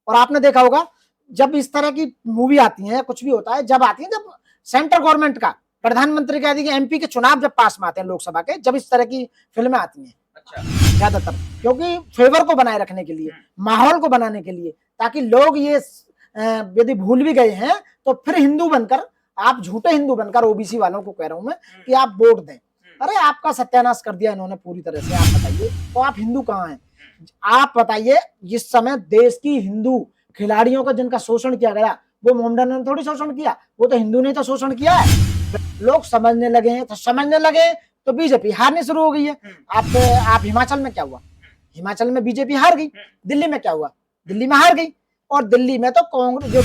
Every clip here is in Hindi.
और आपने देखा होगा जब इस तरह की मूवी आती है, कुछ भी होता है, जब आती है, जब सेंट्रल गवर्नमेंट का प्रधानमंत्री कह दी एमपी के चुनाव जब पास में आते हैं लोकसभा के, जब इस तरह की फिल्में आती हैं ज्यादातर, क्योंकि फेवर को बनाए रखने के लिए, माहौल को बनाने के लिए, ताकि लोग ये यदि भूल भी गए हैं तो फिर हिंदू बनकर, आप झूठे हिंदू बनकर, ओबीसी वालों को कह रहा हूं मैं कि आप वोट दें। अरे आपका सत्यानाश कर दिया इन्होंने पूरी तरह से। आप बताइए तो आप हिंदू कहाँ हैं? आप बताइए, इस समय देश की हिंदू खिलाड़ियों का जिनका शोषण किया गया, वो मोहम्मदन ने थोड़ी शोषण किया, वो तो हिंदू ने तो शोषण किया है। लोग समझने लगे हैं, तो समझने लगे तो बीजेपी हारनी शुरू हो गई है। आप हिमाचल में क्या हुआ? हिमाचल में बीजेपी हार गई। दिल्ली में क्या हुआ? दिल्ली में हार गई। और दिल्ली में तो कांग्रेस जो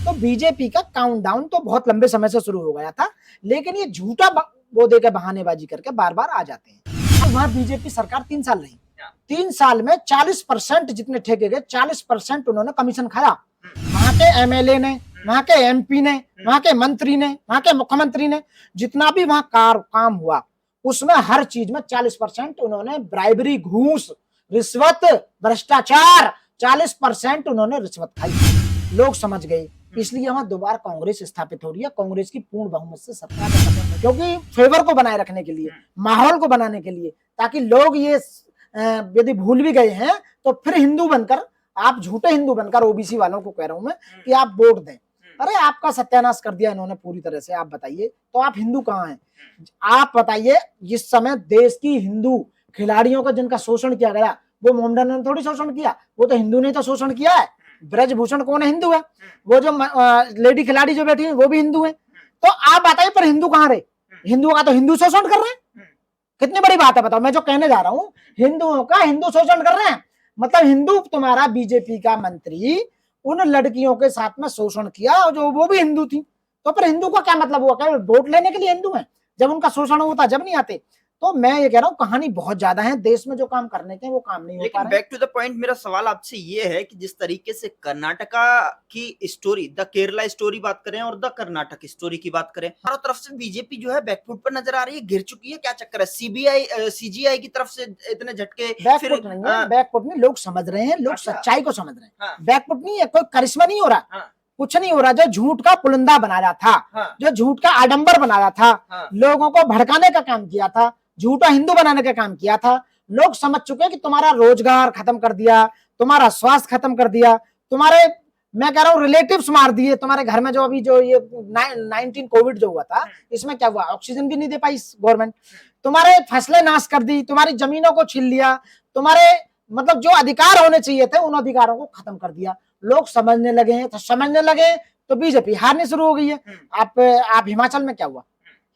तो बीजेपी का काउंटडाउन तो बहुत लंबे समय से शुरू हो गया था, लेकिन ये झूठा वो देकर बहानेबाजी करके बार बार आ जाते हैं। तो वहां बीजेपी सरकार 3 साल रही, 3 साल में 40% जितने ठेके गए, 40% उन्होंने कमीशन खाया। वहां के एमएलए ने, वहां के एमपी ने, वहां के मंत्री ने, वहां के मुख्यमंत्री ने, जितना भी वहां काम हुआ उसमें हर चीज में 40% उन्होंने ब्राइबरी, घूस, रिश्वत, भ्रष्टाचार, 40% उन्होंने रिश्वत खाई। लोग समझ गए, इसलिए वहां दोबारा कांग्रेस स्थापित हो रही है। कांग्रेस की पूर्ण बहुमत से सरकार, क्योंकि फेवर को बनाए रखने के लिए, माहौल को बनाने के लिए, ताकि लोग ये यदि भूल भी गए हैं तो फिर हिंदू बनकर, आप झूठे हिंदू बनकर, ओबीसी वालों को कह रहा हूं मैं कि आप वोट दें। अरे आपका सत्यानाश कर दिया इन्होंने पूरी तरह से। आप बताइए तो आप हिंदू कहाँ हैं? आप बताइए, इस समय देश की हिंदू खिलाड़ियों का जिनका शोषण किया गया, वो मोहम्मदन ने थोड़ी शोषण किया, वो तो हिंदू ने तो शोषण किया है। ब्रजभूषण कौन है? हिंदू है। वो जो लेडी खिलाड़ी जो बैठी है वो भी हिंदू है। तो आप बताइए पर हिंदू कहाँ रहे? हिंदुओं का तो हिंदू शोषण कर रहे हैं। कितनी बड़ी बात है बताओ। मैं जो कहने जा रहा हूं, हिंदुओं का हिंदू शोषण कर रहे हैं। मतलब हिंदू, तुम्हारा बीजेपी का मंत्री उन लड़कियों के साथ में शोषण किया जो वो भी हिंदू थी, तो फिर हिंदू का क्या मतलब हुआ? क्या वोट लेने के लिए हिंदू है? जब उनका शोषण होता जब नहीं आते। तो मैं ये कह रहा हूँ, कहानी बहुत ज्यादा है देश में, जो काम करने के वो काम नहीं हो पा रहे। बैक टू द पॉइंट, मेरा सवाल आपसे ये है कि जिस तरीके से कर्नाटका की स्टोरी, द केरला स्टोरी बात करें और द कर्नाटक स्टोरी की बात करें, हर तरफ से बीजेपी जो है बैकफुट पर नजर आ रही है, गिर चुकी है। क्या चक्कर है? सीजीआई की तरफ से इतने झटके? बैकफुट नहीं है, बैकफुट नहीं, लोग समझ रहे हैं, लोग सच्चाई को समझ रहे हैं। बैकफुट नहीं है, कोई करिश्मा नहीं हो रहा, कुछ नहीं हो रहा। जो झूठ का पुलिंदा बनाया था, जो झूठ का आडंबर बनाया था, लोगों को भड़काने का काम किया था, झूठा हिंदू बनाने का काम किया था, लोग समझ चुके हैं कि तुम्हारा रोजगार खत्म कर दिया, तुम्हारा स्वास्थ्य खत्म कर दिया, तुम्हारे, मैं कह रहा हूँ, रिलेटिव्स मार दिए। तुम्हारे घर में जो अभी जो ये 19 कोविड जो हुआ था, इसमें क्या हुआ? ऑक्सीजन भी नहीं दे पाई गवर्नमेंट। तुम्हारे फसलें नाश कर दी, तुम्हारी जमीनों को छीन लिया, तुम्हारे मतलब जो अधिकार होने चाहिए थे उन अधिकारों को खत्म कर दिया। लोग समझने लगे हैं, तो समझने लगे तो बीजेपी हारनी शुरू हो गई है। आप हिमाचल में क्या हुआ?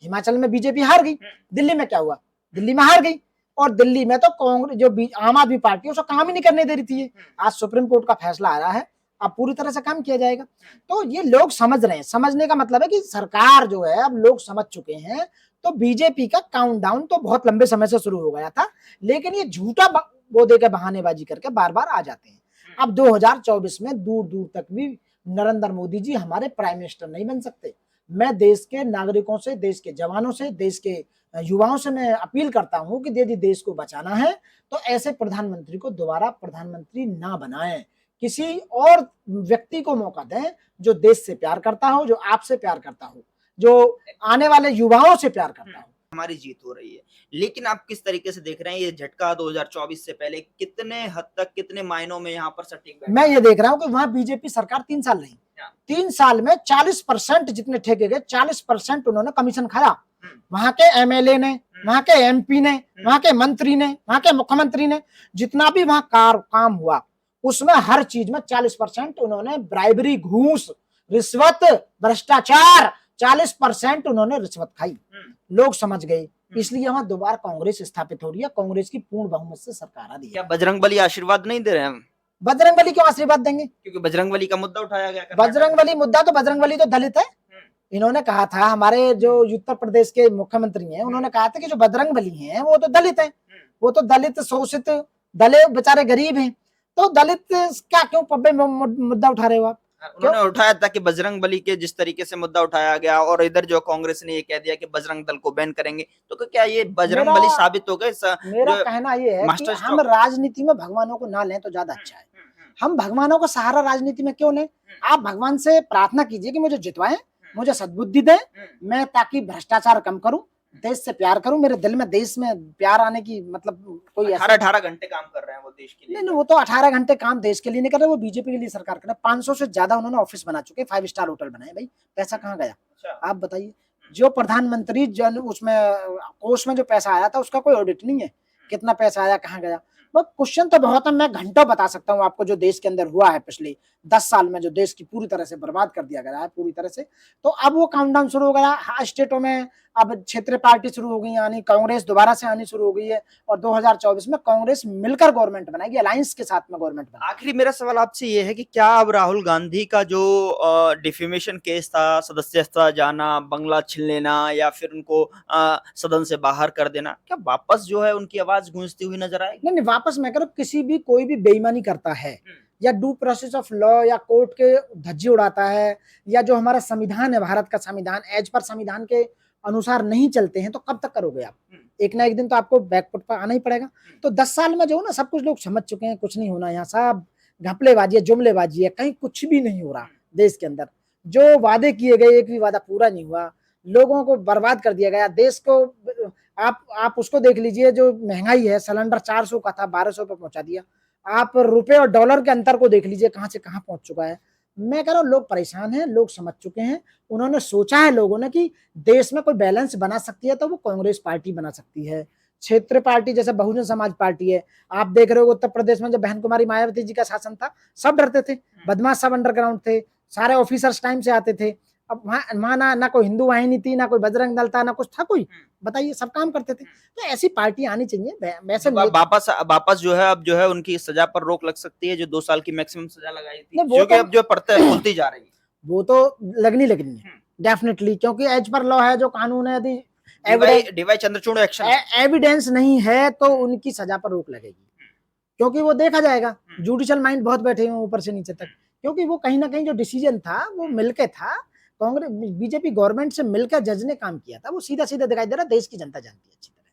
हिमाचल में बीजेपी हार गई। दिल्ली में क्या हुआ? दिल्ली में हार गई। और दिल्ली में तो कांग्रेस जो आम आदमी पार्टी उसको काम ही नहीं करने दे रही थी। आज सुप्रीम कोर्ट का फैसला आ रहा है, अब पूरी तरह से काम किया जाएगा। तो ये लोग समझ रहे हैं। समझने का मतलब है कि सरकार जो है, अब लोग समझ चुके हैं। तो बीजेपी का काउंटडाउन तो बहुत लंबे समय से शुरू हो गया था, लेकिन ये झूठा वो देकर बहानेबाजी करके बार बार आ जाते हैं। अब 2024 में दूर दूर तक भी नरेंद्र मोदी जी हमारे प्राइम मिनिस्टर नहीं बन सकते। मैं देश के नागरिकों से, देश के जवानों से, देश के युवाओं से मैं अपील करता हूं कि यदि देश को बचाना है तो ऐसे प्रधानमंत्री को दोबारा प्रधानमंत्री ना बनाएं। किसी और व्यक्ति को मौका दें जो देश से प्यार करता हो, जो आपसे प्यार करता हो, जो आने वाले युवाओं से प्यार करता हो। हमारी जीत हो रही है, लेकिन आप किस तरीके से देख रहे हैं ये झटका 2024 से पहले कितने हद तक, कितने मायनों में यहाँ पर सटीक? मैं ये देख रहा हूँ कि वहां बीजेपी सरकार 3 साल रही, 3 साल में 40% जितने ठेके गए, 40% उन्होंने कमीशन खाया। वहां के एमएलए ने, वहां के एमपी ने, वहां के मंत्री ने, वहां के मुख्यमंत्री ने, जितना भी वहां काम हुआ उसमें हर चीज में 40% उन्होंने ब्राइबरी, घूस, रिश्वत, भ्रष्टाचार, 40% उन्होंने रिश्वत खाई। लोग समझ गए, इसलिए वहां दोबारा कांग्रेस स्थापित हो रही है। कांग्रेस की पूर्ण बहुमत से सरकार आ रही है। क्या बजरंगबली आशीर्वाद नहीं दे रहे हैं? बजरंगबली क्यों आशीर्वाद देंगे? क्योंकि बजरंगबली का मुद्दा उठाया गया। बजरंगबली मुद्दा तो, बजरंगबली तो दलित है। इन्होंने कहा था, हमारे जो उत्तर प्रदेश के मुख्यमंत्री हैं, उन्होंने कहा था कि जो बजरंगबली हैं वो तो दलित हैं, वो तो दलित, शोषित, दलित बेचारे गरीब हैं। तो दलित क्या क्यों पब्बे मुद्दा उठा रहे हो आप? उन्होंने उठाया था कि बजरंगबली के जिस तरीके से मुद्दा उठाया गया, और इधर जो कांग्रेस ने ये कह दिया कि बजरंग दल को बैन करेंगे, तो क्या ये बजरंगबली साबित हो गए? मेरा कहना ये है कि हम राजनीति में भगवानों को ना लें तो ज्यादा अच्छा है। हम भगवानों का सहारा राजनीति में क्यों लें? आप भगवान से प्रार्थना कीजिए कि मुझे जितवाएं, मुझे सद्बुद्धि दें, मैं ताकि भ्रष्टाचार कम करूं, देश से प्यार करूं, मेरे दिल में देश में प्यार आने की मतलब कोई ऐसा 18 घंटे काम कर रहे हैं वो देश के लिए। नहीं, वो तो 18 घंटे काम देश के लिए नहीं कर रहे, वो बीजेपी के लिए सरकार कर रहे हैं। 500 से ज्यादा उन्होंने ऑफिस बना चुके, 5 स्टार होटल बनाए। भाई पैसा कहाँ गया? अच्छा। आप बताइए। जो प्रधानमंत्री जन उसमें कोष में जो पैसा आया था उसका कोई ऑडिट नहीं है, कितना पैसा आया, कहाँ गया? वो क्वेश्चन तो बहुत है, मैं घंटों बता सकता हूँ आपको जो देश के अंदर हुआ है पिछले 10 साल में, जो देश की पूरी तरह से बर्बाद कर दिया गया है पूरी तरह से। तो अब वो काउंटडाउन शुरू हो गया, हाँ स्टेटों में अब क्षेत्रीय पार्टी शुरू हो गई, यानी कांग्रेस दोबारा से आनी शुरू हो गई है, और 2024 में कांग्रेस मिलकर गवर्नमेंट बनाएगी, अलायंस के साथ में गवर्नमेंट बनाएगी। आखिरी मेरा सवाल आपसे ये है कि क्या अब राहुल गांधी का जो डिफेमेशन केस था, सदस्यता जाना, बंगला छीन लेना या फिर उनको सदन से बाहर कर देना, क्या वापस जो है उनकी आवाज गूंजती हुई नजर आएगी? नहीं, वापस मैं कह रहा हूं, किसी भी कोई भी बेईमानी करता है या ड्यू प्रोसेस ऑफ लॉ या कोर्ट के धज्जी उड़ाता है, या जो हमारा संविधान है, भारत का संविधान, एज पर संविधान के अनुसार नहीं चलते हैं, तो कब तक करोगे आप? एक ना एक दिन तो आपको बैकफुट पर आना ही पड़ेगा। तो 10 साल में जो है ना, सब कुछ लोग समझ चुके हैं, कुछ नहीं होना, यहाँ सब घपलेबाजी है, जुमलेबाजी है, कहीं कुछ भी नहीं हो रहा देश के अंदर। जो वादे किए गए एक भी वादा पूरा नहीं हुआ, लोगों को बर्बाद कर दिया गया, देश को आप उसको देख लीजिए, जो महंगाई है, सिलेंडर 400 का था 1200 पे पहुंचा दिया। आप रुपए और डॉलर के अंतर को देख लीजिए, कहां से कहां पहुंच चुका है। मैं कह रहा हूं, लोग परेशान हैं, लोग समझ चुके हैं, उन्होंने सोचा है लोगों ने कि देश में कोई बैलेंस बना सकती है तो वो कांग्रेस पार्टी बना सकती है। क्षेत्र पार्टी जैसे बहुजन समाज पार्टी है, आप देख रहे हो उत्तर प्रदेश में जब बहन कुमारी मायावती जी का शासन था, सब डरते थे, बदमाश सब अंडरग्राउंड थे, सारे ऑफिसर्स टाइम से आते थे। अब वहां ना कोई हिंदू वाहिनी थी, ना कोई बजरंग दल था, ना कुछ था कोई, बताइए, सब काम करते थे। तो ऐसी पार्टी आनी चाहिए। वैसे वापस जो है अब जो है उनकी सजा पर रोक लग सकती है, जो 2 साल की मैक्सिमम सजा लगाई थी, वो जो कि तो अब जो खुलती जा रही है, वो तो लगनी है डेफिनेटली, क्योंकि एज पर लॉ है, जो कानून है, यदि डीवाई चंद्रचूड़ एक्शन एविडेंस नहीं है तो उनकी सजा पर रोक लगेगी, क्योंकि वो देखा जाएगा। जुडिशियल माइंड बहुत बैठे हुए ऊपर से नीचे तक, क्योंकि वो कहीं ना कहीं जो डिसीजन था वो मिलके था, कांग्रेस बीजेपी गवर्नमेंट से मिलकर जज ने काम किया था, वो सीधा सीधा दिखाई दे रहा, देश की जनता जानती है अच्छी तरह।